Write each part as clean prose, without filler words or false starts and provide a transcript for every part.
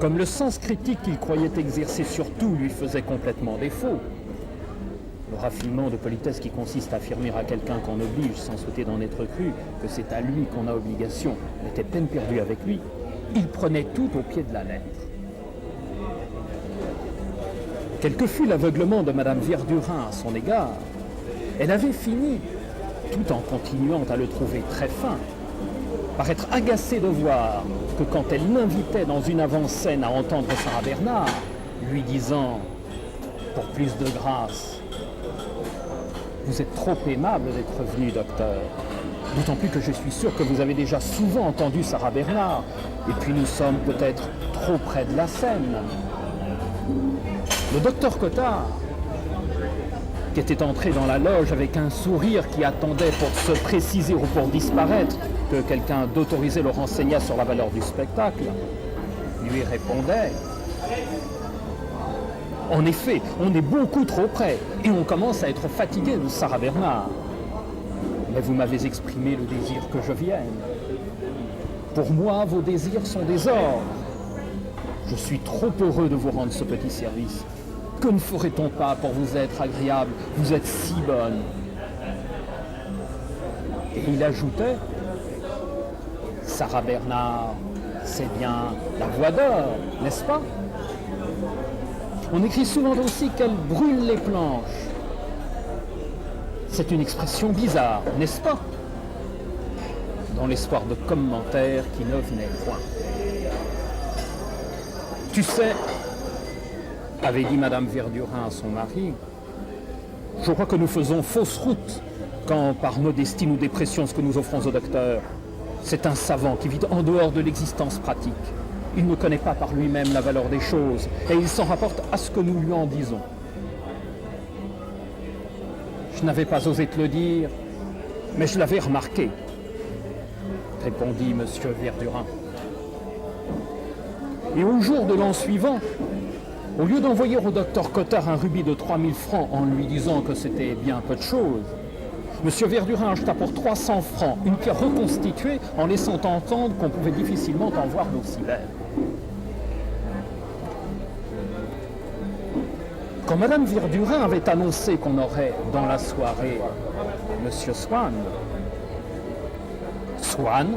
Comme le sens critique qu'il croyait exercer sur tout lui faisait complètement défaut, le raffinement de politesse qui consiste à affirmer à quelqu'un qu'on oblige sans souhaiter d'en être cru que c'est à lui qu'on a obligation était peine perdue avec lui, il prenait tout au pied de la lettre. Quel que fût l'aveuglement de Madame Verdurin à son égard, elle avait fini, tout en continuant à le trouver très fin, par être agacée de voir que quand elle l'invitait dans une avant-scène à entendre Sarah Bernard, lui disant « Pour plus de grâce, vous êtes trop aimable d'être venu, docteur. D'autant plus que je suis sûr que vous avez déjà souvent entendu Sarah Bernard. Et puis nous sommes peut-être trop près de la scène. » Le docteur Cottard, qui était entré dans la loge avec un sourire qui attendait pour se préciser ou pour disparaître que quelqu'un d'autorisé le renseignât sur la valeur du spectacle, lui répondait « En effet, on est beaucoup trop près et on commence à être fatigué de Sarah Bernard. Mais vous m'avez exprimé le désir que je vienne. Pour moi, vos désirs sont des ordres. Je suis trop heureux de vous rendre ce petit service. Que ne ferait-on pas pour vous être agréable? Vous êtes si bonne. » Et il ajoutait « Sarah Bernard, c'est bien la voix d'or, n'est-ce pas? On écrit souvent aussi qu'elle brûle les planches. C'est une expression bizarre, n'est-ce pas? » Dans l'espoir de commentaires qui ne venaient point. « Tu sais, » avait dit Madame Verdurin à son mari, « je crois que nous faisons fausse route quand, par modestie, nous dépressions ce que nous offrons au docteur. C'est un savant qui vit en dehors de l'existence pratique. Il ne connaît pas par lui-même la valeur des choses et il s'en rapporte à ce que nous lui en disons. Je n'avais pas osé te le dire, mais je l'avais remarqué, répondit Monsieur Verdurin. Et au jour de l'an suivant, au lieu d'envoyer au docteur Cottard un rubis de 3000 francs en lui disant que c'était bien peu de choses, M. Verdurin acheta pour 300 francs une pierre reconstituée en laissant entendre qu'on pouvait difficilement en voir d'aussi belle. Quand Mme Verdurin avait annoncé qu'on aurait dans la soirée M. Swann, « Swann ?»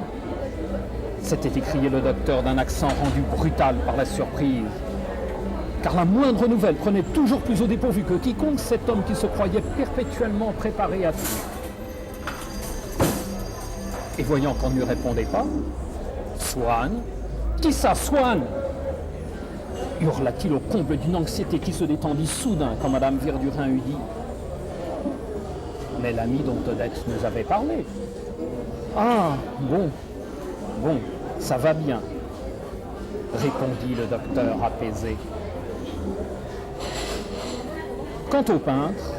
s'était écrié le docteur d'un accent rendu brutal par la surprise. Car la moindre nouvelle prenait toujours plus au dépourvu que quiconque cet homme qui se croyait perpétuellement préparé à tout. Et voyant qu'on ne lui répondait pas, « Swann? Qui ça, Swann ?» hurla-t-il au comble d'une anxiété qui se détendit soudain quand Madame Verdurin eut dit « Mais l'ami dont Odette nous avait parlé. »« Ah, bon, ça va bien, » répondit le docteur apaisé. Quant au peintre,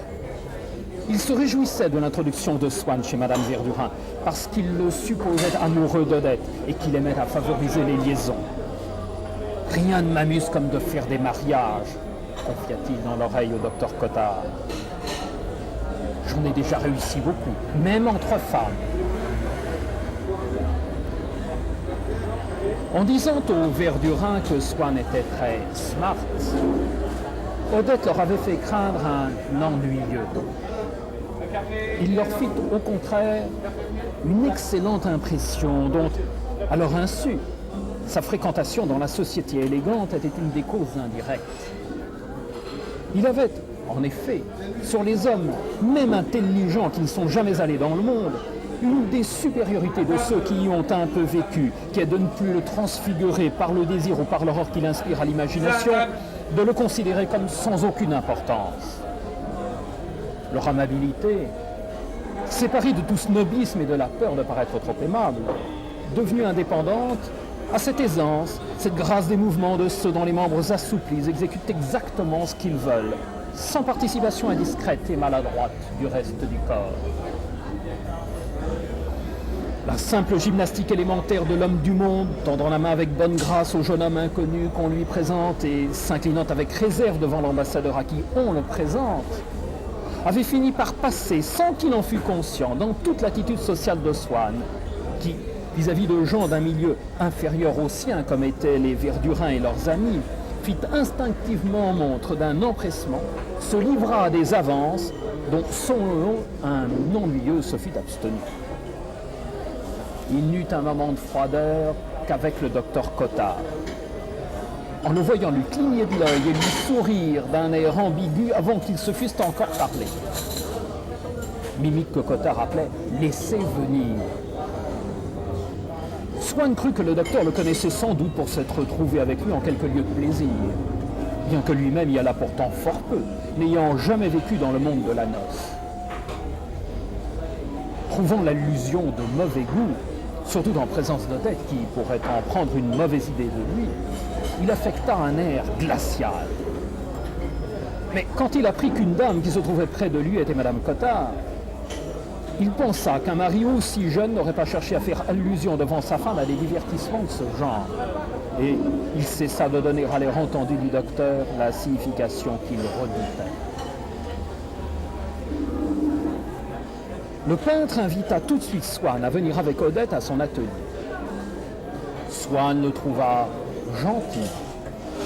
il se réjouissait de l'introduction de Swann chez Madame Verdurin parce qu'il le supposait amoureux d'Odette et qu'il aimait à favoriser les liaisons. « Rien ne m'amuse comme de faire des mariages, » confia-t-il dans l'oreille au docteur Cottard. « J'en ai déjà réussi beaucoup, même entre femmes. » En disant aux Verdurin que Swann était très smart, Odette leur avait fait craindre un ennuyeux. Il leur fit au contraire une excellente impression dont, à leur insu, sa fréquentation dans la société élégante était une des causes indirectes. Il avait, en effet, sur les hommes, même intelligents qui ne sont jamais allés dans le monde, une des supériorités de ceux qui y ont un peu vécu, qui est de ne plus le transfigurer par le désir ou par l'horreur qu'il inspire à l'imagination, de le considérer comme sans aucune importance. Leur amabilité, séparée de tout snobisme et de la peur de paraître trop aimable, devenue indépendante, a cette aisance, cette grâce des mouvements de ceux dont les membres assouplis exécutent exactement ce qu'ils veulent, sans participation indiscrète et maladroite du reste du corps. La simple gymnastique élémentaire de l'homme du monde, tendant la main avec bonne grâce au jeune homme inconnu qu'on lui présente et s'inclinant avec réserve devant l'ambassadeur à qui on le présente, avait fini par passer, sans qu'il en fût conscient, dans toute l'attitude sociale de Swann, qui, vis-à-vis de gens d'un milieu inférieur au sien, comme étaient les Verdurins et leurs amis, fit instinctivement montre d'un empressement, se livra à des avances dont son un ennuyeux se fit abstenir. Il n'eut un moment de froideur qu'avec le docteur Cottard. En le voyant lui cligner de l'œil et lui sourire d'un air ambigu avant qu'ils se fussent encore parlé. Mimique que Cottard appelait « laisser venir ». Swann crut que le docteur le connaissait sans doute pour s'être trouvé avec lui en quelques lieux de plaisir, bien que lui-même y allât pourtant fort peu, n'ayant jamais vécu dans le monde de la noce. Trouvant l'allusion de mauvais goût, surtout en présence d'Odette qui pourrait en prendre une mauvaise idée de lui, il affecta un air glacial. Mais quand il apprit qu'une dame qui se trouvait près de lui était Madame Cottard, il pensa qu'un mari aussi jeune n'aurait pas cherché à faire allusion devant sa femme à des divertissements de ce genre. Et il cessa de donner à l'air entendu du docteur la signification qu'il redoutait. Le peintre invita tout de suite Swann à venir avec Odette à son atelier. Swann le trouva gentil.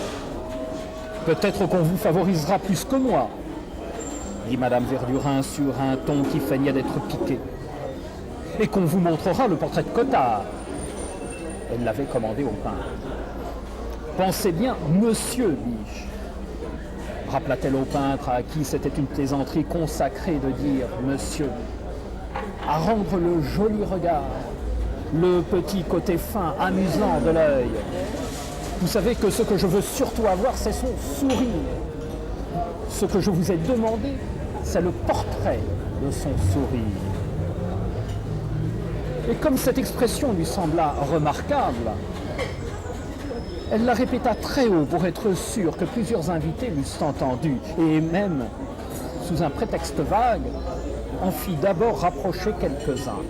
« Peut-être qu'on vous favorisera plus que moi, » dit Madame Verdurin sur un ton qui feignait d'être piqué. « Et qu'on vous montrera le portrait de Cottard. » Elle l'avait commandé au peintre. « Pensez bien, monsieur, dis-je. » Rappela-t-elle au peintre à qui c'était une plaisanterie consacrée de dire « monsieur », à rendre le joli regard, le petit côté fin, amusant de l'œil. Vous savez que ce que je veux surtout avoir, c'est son sourire. Ce que je vous ai demandé, c'est le portrait de son sourire. Et comme cette expression lui sembla remarquable, elle la répéta très haut pour être sûre que plusieurs invités l'eussent entendu, et même, sous un prétexte vague, en fit d'abord rapprocher quelques-uns.